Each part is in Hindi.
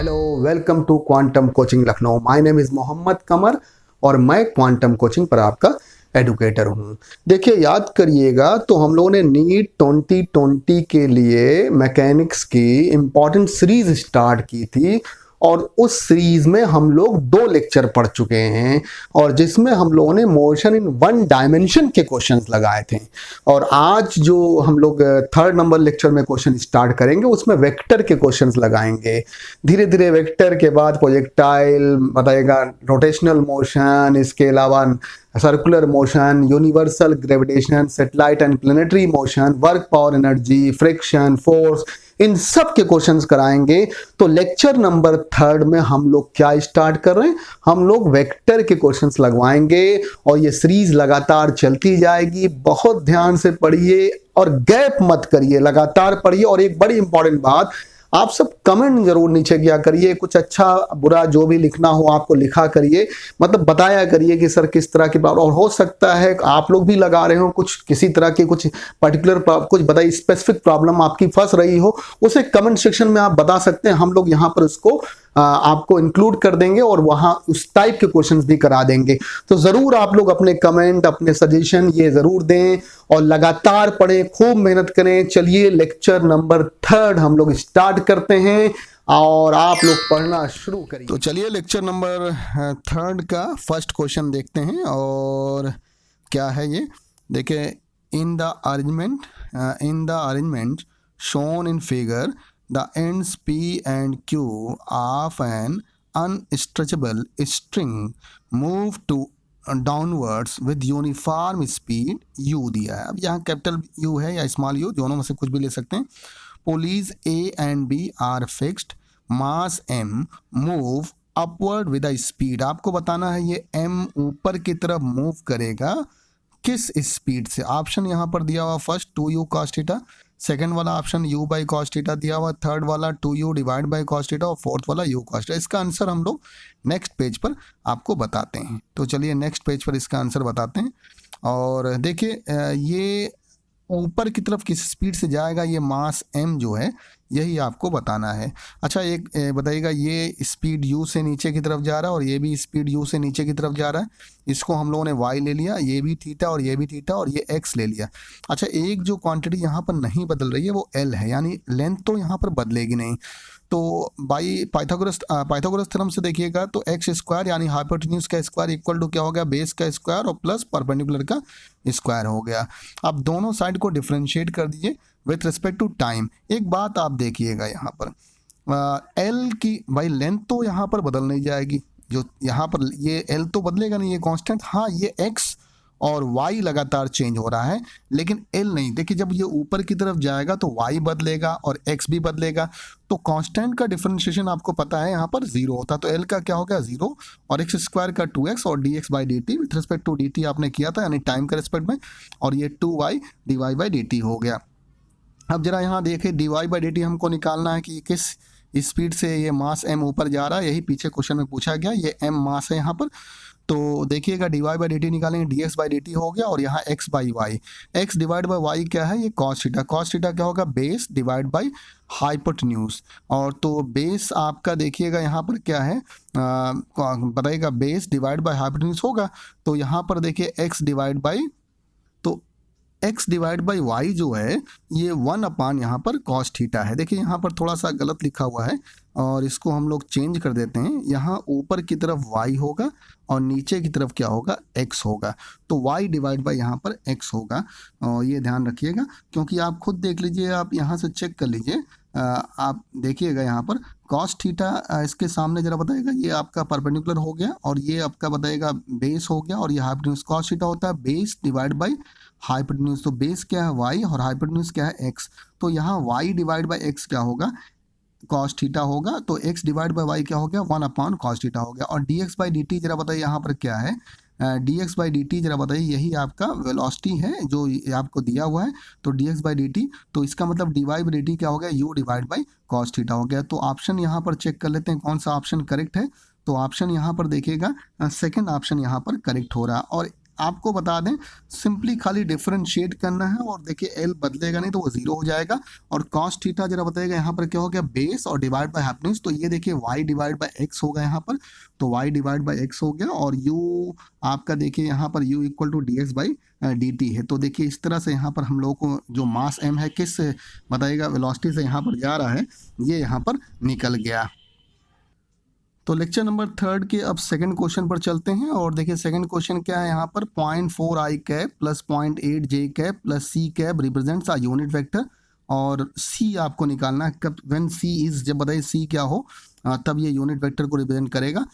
Hello, welcome to quantum coaching Lucknow. My name is Mohammad Qamar और मैं क्वांटम कोचिंग पर आपका एडुकेटर हूँ। देखिए, याद करिएगा तो हम लोगों ने नीट 2020 के लिए मैकेनिक्स की इम्पॉर्टेंट सीरीज स्टार्ट की थी और उस सीरीज में हम लोग 2 लेक्चर पढ़ चुके हैं और जिसमें हम लोगों ने मोशन इन 1 डायमेंशन के क्वेश्चंस लगाए थे। और आज जो हम लोग 3rd नंबर लेक्चर में क्वेश्चन स्टार्ट करेंगे उसमें वेक्टर के क्वेश्चंस लगाएंगे। धीरे धीरे वेक्टर के बाद प्रोजेक्टाइल बताएगा, रोटेशनल मोशन, इसके अलावा circular motion, universal gravitation, satellite and planetary motion, work power energy, friction, force, इन सब के क्वेश्चंस कराएंगे। तो लेक्चर नंबर 3rd में हम लोग क्या स्टार्ट कर रहे हैं, हम लोग वेक्टर के क्वेश्चंस लगवाएंगे और ये सीरीज लगातार चलती जाएगी। बहुत ध्यान से पढ़िए और गैप मत करिए, लगातार पढ़िए। और एक बड़ी इंपॉर्टेंट बात, आप सब कमेंट जरूर नीचे किया करिए, कुछ अच्छा बुरा जो भी लिखना हो आपको लिखा करिए, मतलब बताया करिए कि सर किस तरह की प्रॉब्लम। और हो सकता है आप लोग भी लगा रहे हो कुछ किसी तरह की कुछ पर्टिकुलर कुछ बताइए, स्पेसिफिक प्रॉब्लम आपकी फंस रही हो, उसे कमेंट सेक्शन में आप बता सकते हैं। हम लोग यहाँ पर उसको आपको इंक्लूड कर देंगे और वहां उस टाइप के क्वेश्चंस भी करा देंगे। तो जरूर आप लोग अपने कमेंट, अपने सजेशन ये जरूर दें और लगातार पढ़ें, खूब मेहनत करें। चलिए लेक्चर नंबर 3rd हम लोग स्टार्ट करते हैं और आप लोग पढ़ना शुरू करिए। तो चलिए लेक्चर नंबर 3rd का फर्स्ट क्वेश्चन देखते हैं। और क्या है ये, देखिए, in the arrangement shown in figure, the ends P and Q of an unstretchable string move to downwards with uniform speed u दिया है। अब यहाँ कैपिटल U है या स्मॉल u, दोनों में से कुछ भी ले सकते हैं। Pulleys A and B are fixed, mass M move upward with a speed। आपको बताना है ये M ऊपर की तरफ मूव करेगा किस स्पीड से। ऑप्शन यहाँ पर दिया हुआ, first 2u cos theta, second वाला option u by cos theta दिया हुआ, थर्ड वाला 2u divide by cos theta और फोर्थ वाला u cos थीटा। इसका आंसर हम लोग नेक्स्ट पेज पर आपको बताते हैं। तो चलिए नेक्स्ट पेज पर इसका आंसर बताते हैं। और देखिए, ये ऊपर की तरफ किस स्पीड से जाएगा, ये मास m जो है यही आपको बताना है। अच्छा, एक बताइएगा, ये स्पीड u से नीचे की तरफ जा रहा है और ये भी स्पीड u से नीचे की तरफ जा रहा है। इसको हम लोगों ने y ले लिया, ये भी थीटा और ये भी थीटा और ये x ले लिया। अच्छा, एक जो क्वांटिटी यहाँ पर नहीं बदल रही है वो l है, यानी लेंथ तो यहाँ पर बदलेगी नहीं। तो बाई पाइथागोरस थ्योरम से देखिएगा तो एक्स स्क्वायर यानी हाइपोटेन्यूज का स्क्वायर इक्वल टू क्या हो गया, बेस का स्क्वायर और प्लस परपेंडिकुलर का स्क्वायर हो गया। अब दोनों साइड को डिफरेंशिएट कर दीजिए विथ रिस्पेक्ट टू टाइम। एक बात आप देखिएगा यहाँ पर, एल की भाई लेंथ तो यहाँ पर बदल नहीं जाएगी, जो यहाँ पर ये एल तो बदलेगा नहीं, ये कांस्टेंट। हाँ, ये एक्स और y लगातार चेंज हो रहा है लेकिन l नहीं। देखिए, जब ये ऊपर की तरफ जाएगा तो y बदलेगा और x भी बदलेगा। तो कांस्टेंट का डिफरेंशिएशन आपको पता है यहाँ पर 0 होता, तो l का क्या हो गया 0 और एक्स स्क्वायर का 2x और dx by dt with respect to dt आपने किया था यानी टाइम के रिस्पेक्ट में, और ये 2y dy बाई dt हो गया। अब जरा यहाँ देखिए, dy बाई dt हमको निकालना है कि किस स्पीड से ये मास m ऊपर जा रहा है, यही पीछे क्वेश्चन में पूछा गया। ये m मास है यहाँ पर, तो देखिएगा dy बाई dt निकालेंगे, dx बाई dt हो गया और यहाँ x by y, x divide by y क्या है, ये cos थीटा। cos थीटा क्या होगा, बेस डिवाइड बाई हाइपोटेन्यूज। और तो बेस आपका देखिएगा यहाँ पर क्या है, बताइएगा, बेस डिवाइड बाई हाइपोटेन्यूज होगा। तो यहाँ पर देखिए x डिवाइड बाई, तो x डिवाइड बाई वाई जो है ये 1 अपान यहाँ पर cos थीटा है। देखिए यहाँ पर थोड़ा सा गलत लिखा हुआ है और इसको हम लोग चेंज कर देते हैं। यहाँ ऊपर की तरफ y होगा और नीचे की तरफ क्या होगा, x होगा। तो y डिवाइड बाई यहाँ पर x होगा, और ये ध्यान रखिएगा क्योंकि आप खुद देख लीजिए, आप यहाँ से चेक कर लीजिए। आप देखिएगा यहाँ पर cos थीटा इसके सामने जरा बताइएगा, ये आपका परपेंडिकुलर हो गया और ये आपका बताइएगा बेस हो गया और ये हाइपोटेन्यूज। cos थीटा होता है बेस डिवाइड बाई हाइपोटेन्यूज, तो बेस क्या है y और हाइपोटेन्यूज क्या है x। तो यहाँ y डिवाइड बाई x क्या होगा, cos थीटा होगा। तो x डिवाइड बाई y क्या हो गया, 1 अपान cos थीटा हो गया। और dx बाई dt जरा बताइए यहाँ पर क्या है, dx बाई dt जरा बताइए, यही आपका वेलोसिटी है जो आपको दिया हुआ है। तो dx बाई dt, तो इसका मतलब dy बाई dt क्या हो गया, u divide by cos theta हो गया। तो ऑप्शन यहाँ पर चेक कर लेते हैं कौन सा ऑप्शन करेक्ट है। तो ऑप्शन यहाँ पर देखिएगा, सेकंड ऑप्शन यहाँ पर करेक्ट हो रहा है। और आपको बता दें सिंपली खाली डिफरेंशिएट करना है और देखिए एल बदलेगा नहीं तो वो जीरो हो जाएगा। और कॉस थीटा जरा बताइएगा यहाँ पर क्या हो गया, बेस और डिवाइड बाय हाइपोटेन्यूज, तो ये देखिए वाई डिवाइड बाय एक्स होगा यहाँ पर, तो वाई डिवाइड बाय एक्स हो गया। और यू आपका देखिए यहाँ पर u equal to d x by d t है। तो देखिए इस तरह से यहाँ पर हम लोगों को जो मास एम है किस बताइएगा वेलोसिटी से यहाँ पर जा रहा है, ये यहाँ पर निकल गया। तो लेक्चर नंबर 3 के अब सेकंड क्वेश्चन पर चलते हैं और देखिए सेकंड क्वेश्चन क्या है यहाँ पर, 0.4 i cap plus 0.8 j cap plus c cap represents a unit vector. और सी आपको निकालना है कब, व्हेन सी इज, जब बताइए सी क्या हो तब ये यूनिट वेक्टर को रिप्रेजेंट करेगा।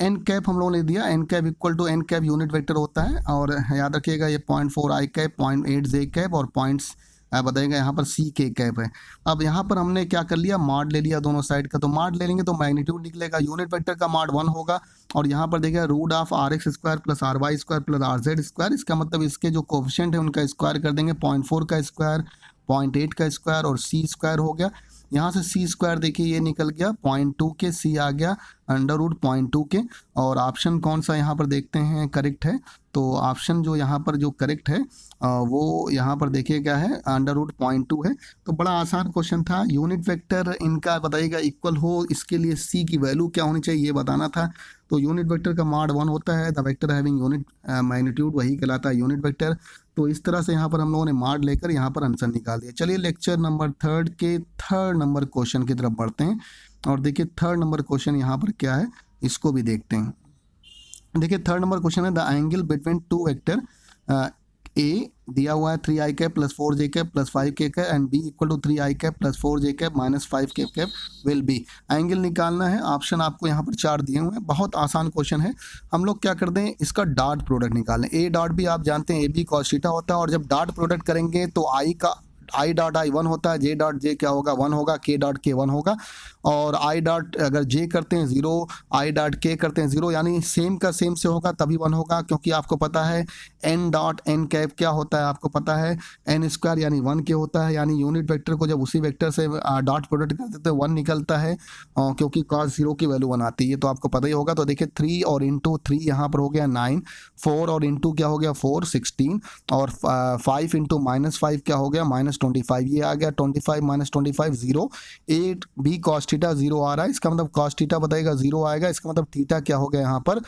एन कैप हम लोगों ने दिया, n cap equal to n cap unit vector होता है। और याद रखिएगा ये 0.4 आई कैप, 0.8 जे कैप और पॉइंट्स बताइएगा यहाँ पर सी के कैप है। अब यहाँ पर हमने क्या कर लिया, माड ले लिया दोनों साइड का, तो माड ले लेंगे तो मैग्नीट्यूड निकलेगा, यूनिट वेक्टर का माड 1 होगा। और यहाँ पर देखिए root of r x square plus r y square plus r z square, इसका मतलब इसके जो कोफिशिएंट है उनका स्क्वायर कर देंगे, 0.4 का स्क्वायर, 0.8 का स्क्वायर और सी स्क्वायर हो गया। यहाँ से सी स्क्वायर देखिए ये निकल गया 0.2 के, सी आ गया अंडर रूट 0.2 के। और ऑप्शन कौन सा यहाँ पर देखते हैं करेक्ट है, तो ऑप्शन जो यहाँ पर जो करेक्ट है वो यहाँ पर देखिए क्या है, अंडर रूट 0.2 है। तो बड़ा आसान क्वेश्चन था, यूनिट वेक्टर इनका बताइएगा इक्वल हो, इसके लिए सी की वैल्यू क्या होनी चाहिए ये बताना था। तो यूनिट वेक्टर का माड 1 होता है, the vector having unit magnitude वही कहलाता है यूनिट वेक्टर। तो इस तरह से यहाँ पर हम लोगों ने माड लेकर यहाँ पर आंसर निकाल दिया। चलिए लेक्चर नंबर 3 के थर्ड नंबर क्वेश्चन की तरफ बढ़ते हैं और देखिए थर्ड नंबर क्वेश्चन यहाँ पर क्या है इसको भी देखते हैं। देखिए थर्ड नंबर क्वेश्चन है, the angle between two vector a दिया हुआ है 3 i cap plus 4 j cap plus 5 k cap and b equal to 3 i cap plus 4 j cap minus 5 k cap will be. Angle निकालना है, ऑप्शन आपको यहाँ पर 4 दिए हुए हैं, बहुत आसान क्वेश्चन है। हम लोग क्या करते हैं, इसका डॉट प्रोडक्ट निकाल लें। ए डॉट भी आप जानते हैं ए बी कॉस थीटा होता है, और जब डॉट प्रोडक्ट करेंगे तो आई डॉट आई 1 होता है, जे डॉट जे क्या होगा 1 होगा, के डॉट के 1 होगा। और आई डॉट अगर जे करते हैं 0, आई डॉट के करते हैं 0, यानी सेम का सेम से होगा तभी 1 होगा, क्योंकि आपको पता है एन डॉट एन कैप क्या होता है, आपको पता है एन स्क्वायर यानी 1 के होता है। यानी यूनिट वेक्टर को जब उसी वेक्टर से डॉट प्रोडक्ट करते हैं तो 1 निकलता है, क्योंकि कॉस 0 की वैल्यू 1 आती है, तो आपको पता ही होगा। तो देखिए 3 और इंटू 3 यहाँ पर हो गया 9, 4 और इंटू क्या हो गया 4 16, और 5 इंटू -5 क्या हो गया -25, ये आ गया 25 -25 0। 8 भी कॉस थीटा 0 आ रहा है, इसका मतलब कॉस थीटा बताएगा 0 आएगा, इसका मतलब थीटा क्या हो गया यहाँ पर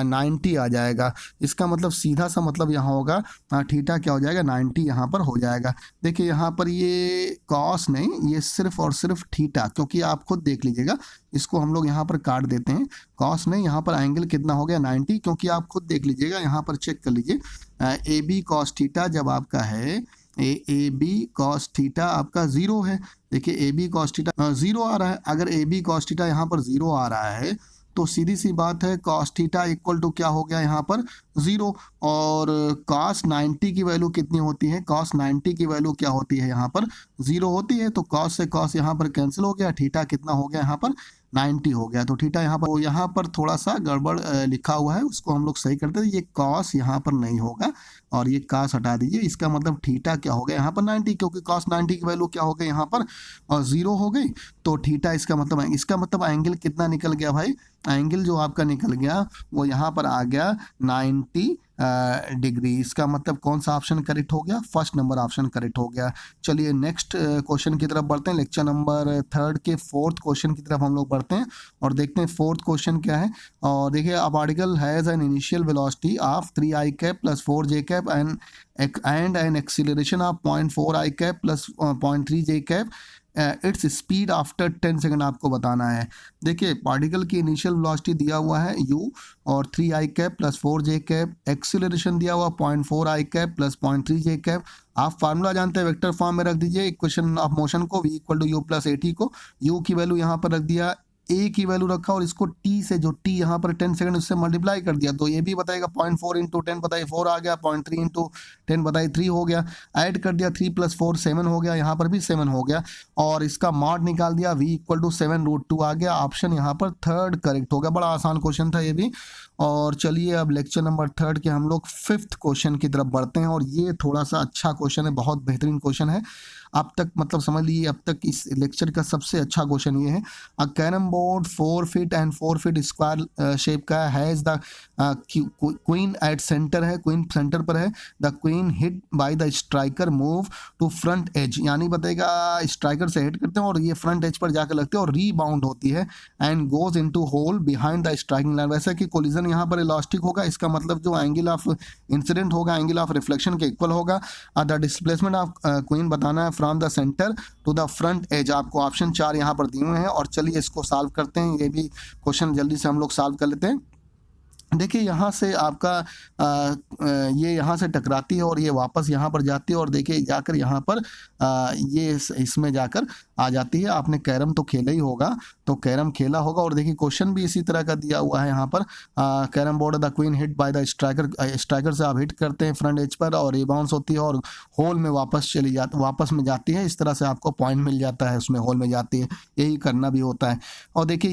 90 आ जाएगा। इसका मतलब सीधा सा मतलब यहाँ होगा थीटा क्या हो जाएगा 90 यहाँ पर हो जाएगा। देखिए यहाँ पर ये कॉस नहीं, ये सिर्फ और सिर्फ थीटा, क्योंकि आप खुद देख लीजिएगा, इसको हम लोग यहाँ पर काट देते हैं, कॉस नहीं, यहाँ पर एंगल कितना हो गया 90, क्योंकि आप खुद देख लीजिएगा, यहाँ पर चेक कर लीजिए ए बी कॉस थीटा जब आपका है ए बी कॉस थीटा आपका 0 है। देखिए ए बी कॉस थीटा 0 आ रहा है, अगर ए बी कॉस थीटा यहाँ पर 0 आ रहा है तो सीधी सी बात है कॉस थीटा इक्वल टू क्या हो गया यहाँ पर 0। और कॉस 90 की वैल्यू कितनी होती है, कॉस 90 की वैल्यू क्या होती है यहाँ पर 0 होती है, तो कॉस से कॉस यहाँ पर कैंसिल हो गया, थीटा कितना हो गया यहाँ पर 90 हो गया। तो थीटा यहाँ पर थोड़ा सा गड़बड़ लिखा हुआ है, उसको हम लोग सही करते हैं, ये कॉस यहाँ पर नहीं होगा और ये कॉस हटा दीजिए, इसका मतलब थीटा क्या हो गया यहाँ पर 90, क्योंकि कॉस 90 की वैल्यू क्या हो गई यहाँ पर 0 हो गई, तो थीटा इसका मतलब एंगल कितना निकल गया भाई, एंगल जो आपका निकल गया वो यहाँ पर आ गया 90 डिग्री। इसका मतलब कौन सा ऑप्शन करेक्ट हो गया, फर्स्ट नंबर ऑप्शन करेक्ट हो गया। चलिए नेक्स्ट क्वेश्चन की तरफ बढ़ते हैं, लेक्चर नंबर 3 के फोर्थ क्वेश्चन की तरफ हम लोग बढ़ते हैं और देखते हैं फोर्थ क्वेश्चन क्या है। और देखिए a particle has an initial velocity of 3 i cap plus 4 j cap and an acceleration of 0.4 i cap plus 0.3 j cap, its speed after 10 second आपको बताना है। देखिए पार्टिकल की इनिशियल वेलोसिटी दिया हुआ है u और 3 i cap plus 4 j cap, acceleration दिया हुआ 0.4 i cap plus 0.3 j cap. आप फार्मूला जानते हैं, वेक्टर फॉर्म में रख दीजिए इक्वेशन ऑफ मोशन को, v equal to u plus a t को, u की वैल्यू यहाँ पर रख दिया, ए की वैल्यू रखा और इसको टी से, जो टी यहाँ पर 10 सेकंड उससे मल्टीप्लाई कर दिया, तो ये भी बताएगा 0.4 इंटू 10 बताइए 4 आ गया, 0.3 इंटू 10 बताइए 3 हो गया, ऐड कर दिया 3 + 4 7 हो गया, यहाँ पर भी 7 हो गया, और इसका मॉड निकाल दिया, v इक्वल टू 7√2 आ गया। ऑप्शन यहाँ पर थर्ड करेक्ट हो गया। बड़ा आसान क्वेश्चन था ये भी। और चलिए अब लेक्चर नंबर 3 के हम लोग 5th क्वेश्चन की तरफ बढ़ते हैं और ये थोड़ा सा अच्छा क्वेश्चन है, बहुत बेहतरीन क्वेश्चन है। अब तक मतलब समझ लीजिए अब तक इस लेक्चर का सबसे अच्छा क्वेश्चन ये है। A carrom board 4 feet and 4 feet square shape का has the queen at centre है, क्वीन सेंटर पर है। The queen hit by the striker move to front edge, यानी बताएगा स्ट्राइकर से हिट करते हैं और ये फ्रंट एज पर जाकर लगते हैं और रीबाउंड होती है and goes into hole behind the striking line. वैसे कि कोलिजन यहाँ पर इलास्टिक होगा, इसका मतलब जो एंगल ऑफ इंसिडेंट होगा एंगल ऑफ रिफ्लेक्शन के इक्वल होगा। द डिस्प्लेसमेंट ऑफ क्वीन बताना है from the centre to the front edge. आपको ऑप्शन 4 यहाँ पर दिए हुए हैं और चलिए इसको सॉल्व करते हैं। ये भी क्वेश्चन जल्दी से हम लोग सॉल्व कर लेते हैं। देखिए यहाँ से आपका ये यहाँ से टकराती है और ये वापस यहाँ पर जाती है और देखिए जाकर यहाँ पर ये इसमें जाकर आ जाती है। आपने कैरम तो खेला ही होगा, तो कैरम खेला होगा और देखिए क्वेश्चन भी इसी तरह का दिया हुआ है यहाँ पर। Carrom board the queen hit by the striker, striker से आप हिट करते हैं फ्रंट एज पर और रिबाउंस होती है और होल में वापस में जाती है। इस तरह से आपको पॉइंट मिल जाता है, उसमें होल में जाती है, यही करना भी होता है। और देखिए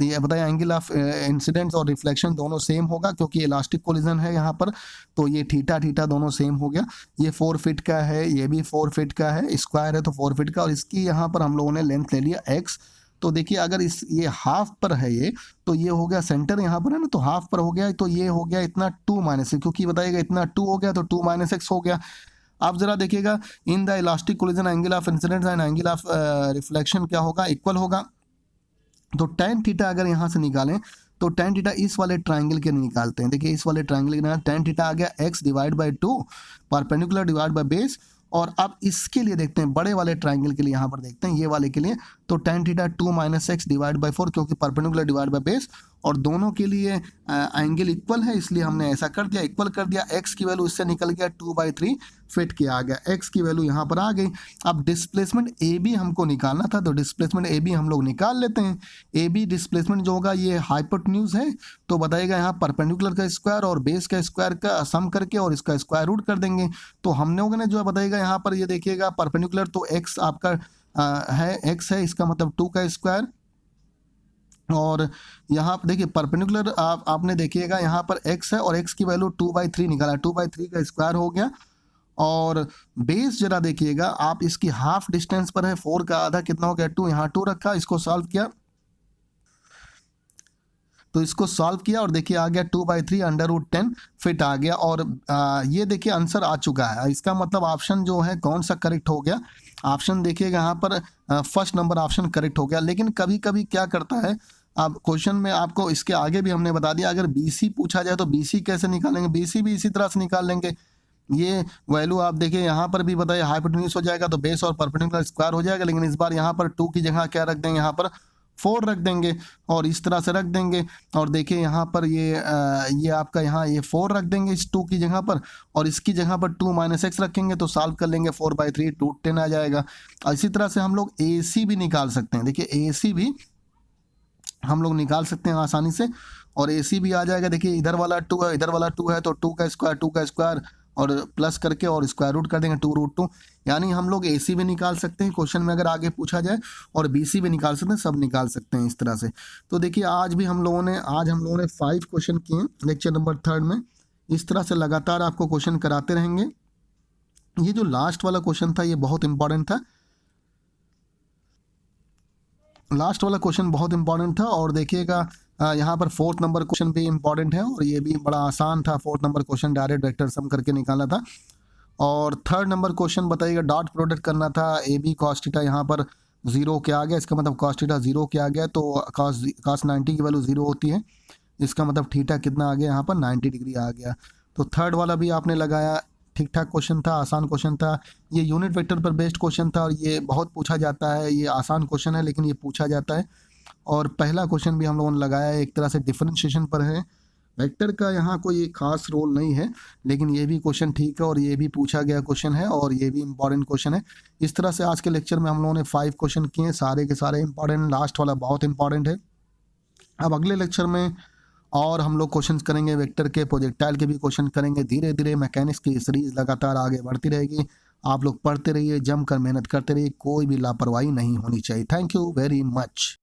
ये बताइए एंगल ऑफ इंसिडेंस और रिफ्लेक्शन दोनों सेम होगा क्योंकि इलास्टिक कोलिजन है यहाँ पर, तो ये थीटा थीटा दोनों सेम हो गया। ये 4 फीट का है, ये भी 4 फीट का है, स्क्वायर है तो 4 फीट का, और इसकी यहाँ पर हम लोगों ने लेंथ ले लिया x। तो देखिए अगर इस ये हाफ पर है ये, तो ये हो गया सेंटर यहाँ पर है ना, तो हाफ पर हो गया, तो ये हो गया इतना 2 माइनस, क्योंकि बताइएगा इतना 2 हो गया तो 2 माइनस एक्स हो गया। आप जरा देखिएगा in the elastic collision angle of incidence and angle of reflection क्या होगा, इक्वल होगा। तो tan थीटा अगर यहाँ से निकालें तो tan थीटा इस वाले ट्राइंगल के निकालते हैं। देखिए इस वाले ट्राइंगल के tan थीटा आ गया x divide by 2 perpendicular divide by base. और अब इसके लिए देखते हैं बड़े वाले ट्राइंगल के लिए, यहाँ पर देखते हैं ये वाले के लिए, तो tan theta 2 minus x divide by 4 क्योंकि परपेंडिकुलर डिवाइड बाय बेस और दोनों के लिए एंगल इक्वल है, इसलिए हमने ऐसा कर दिया, इक्वल कर दिया। x की वैल्यू इससे निकल गया 2/3 फिट की आ गया, x की वैल्यू यहाँ पर आ गई। अब डिस्प्लेसमेंट ए बी हमको निकालना था, तो डिस्प्लेसमेंट ए बी हम लोग निकाल लेते हैं। ए बी डिस्प्लेसमेंट जो होगा ये हाइपोटेन्यूज है, तो बताइएगा यहाँ परपेंडिकुलर का स्क्वायर और बेस का स्क्वायर का सम करके और इसका स्क्वायर रूट कर देंगे। तो हम लोगों ने जो है बताइएगा यहाँ पर ये देखिएगा परपेंडिकुलर तो x आपका है, x है, इसका मतलब 2 का स्क्वायर, और यहाँ पर देखिए परपेंडिकुलर आपने देखिएगा यहाँ पर x है और x की वैल्यू 2/3 निकाला, 2/3 का स्क्वायर हो गया। और बेस जरा देखिएगा आप, इसकी हाफ डिस्टेंस पर है, 4 का आधा कितना हो गया 2, यहाँ 2 रखा, इसको सॉल्व किया तो इसको सॉल्व किया और देखिए आ गया 2/3 √10 फिट आ गया। और ये देखिए आंसर आ चुका है, इसका मतलब ऑप्शन जो है कौन सा करेक्ट हो गया, ऑप्शन देखिएगा यहाँ पर फर्स्ट नंबर ऑप्शन करेक्ट हो गया। लेकिन कभी कभी क्या करता है, अब क्वेश्चन में आपको इसके आगे भी हमने बता दिया, अगर BC पूछा जाए तो BC कैसे निकालेंगे, BC भी इसी तरह से निकाल लेंगे। ये वैल्यू आप देखिए यहाँ पर भी बताइए हाइपोटेन्यूज हो जाएगा तो बेस और परपेंडिकुलर स्क्वायर हो जाएगा, लेकिन इस बार यहाँ पर 2 की जगह क्या रख देंगे, यहाँ पर 4 रख देंगे और इस तरह से रख देंगे। और देखिए यहाँ पर ये आपका यहाँ ये 4 रख देंगे इस 2 की जगह पर, और इसकी जगह पर 2 माइनस एक्स रखेंगे तो सॉल्व कर लेंगे, 4/3 2/10 आ जाएगा। और इसी तरह से हम लोग AC भी निकाल सकते हैं। देखिए AC भी हम लोग निकाल सकते हैं आसानी से, और AC भी आ जाएगा। देखिए इधर वाला 2 है, इधर वाला 2 है, तो 2 का स्क्वायर और प्लस करके और स्क्वायर रूट कर देंगे 2√2, यानी हम लोग AC भी निकाल सकते हैं क्वेश्चन में अगर आगे पूछा जाए, और BC भी निकाल सकते हैं, सब निकाल सकते हैं इस तरह से। तो देखिए आज हम लोगों ने 5 क्वेश्चन किए लेक्चर नंबर 3 में। इस तरह से लगातार आपको क्वेश्चन कराते रहेंगे। ये जो लास्ट वाला क्वेश्चन था ये बहुत इंपॉर्टेंट था, लास्ट वाला क्वेश्चन बहुत इंपॉर्टेंट था। और देखिएगा यहाँ पर 4th नंबर क्वेश्चन भी इंपॉर्टेंट है और ये भी बड़ा आसान था। 4th number question direct vector sum करके निकालना था। और 3rd नंबर क्वेश्चन बताइएगा डॉट प्रोडक्ट करना था, AB cos थीटा यहाँ पर 0 के आ गया, इसका मतलब cos थीटा 0 के आ गया, तो cos 90 की वैल्यू 0 होती है, इसका मतलब थीटा कितना आ गया यहाँ पर 90 डिग्री आ गया। तो 3rd वाला भी आपने लगाया, ठीक ठाक क्वेश्चन था, आसान क्वेश्चन था। ये यूनिट वेक्टर पर बेस्ड क्वेश्चन था और ये बहुत पूछा जाता है, ये आसान क्वेश्चन है लेकिन ये पूछा जाता है। और पहला क्वेश्चन भी हम लोगों ने लगाया है, एक तरह से डिफरेंशिएशन पर है, वेक्टर का यहाँ कोई खास रोल नहीं है, लेकिन ये भी क्वेश्चन ठीक है और ये भी पूछा गया क्वेश्चन है और ये भी इंपॉर्टेंट क्वेश्चन है। इस तरह से आज के लेक्चर में हम लोगों ने 5 क्वेश्चन किए, सारे के सारे इंपॉर्टेंट, लास्ट वाला बहुत इंपॉर्टेंट है। अब अगले लेक्चर में और हम लोग क्वेश्चंस करेंगे, वेक्टर के, प्रोजेक्टाइल के भी क्वेश्चन करेंगे। धीरे धीरे मैकेनिक्स की सीरीज लगातार आगे बढ़ती रहेगी। आप लोग पढ़ते रहिए, जमकर मेहनत करते रहिए, कोई भी लापरवाही नहीं होनी चाहिए। Thank you very much.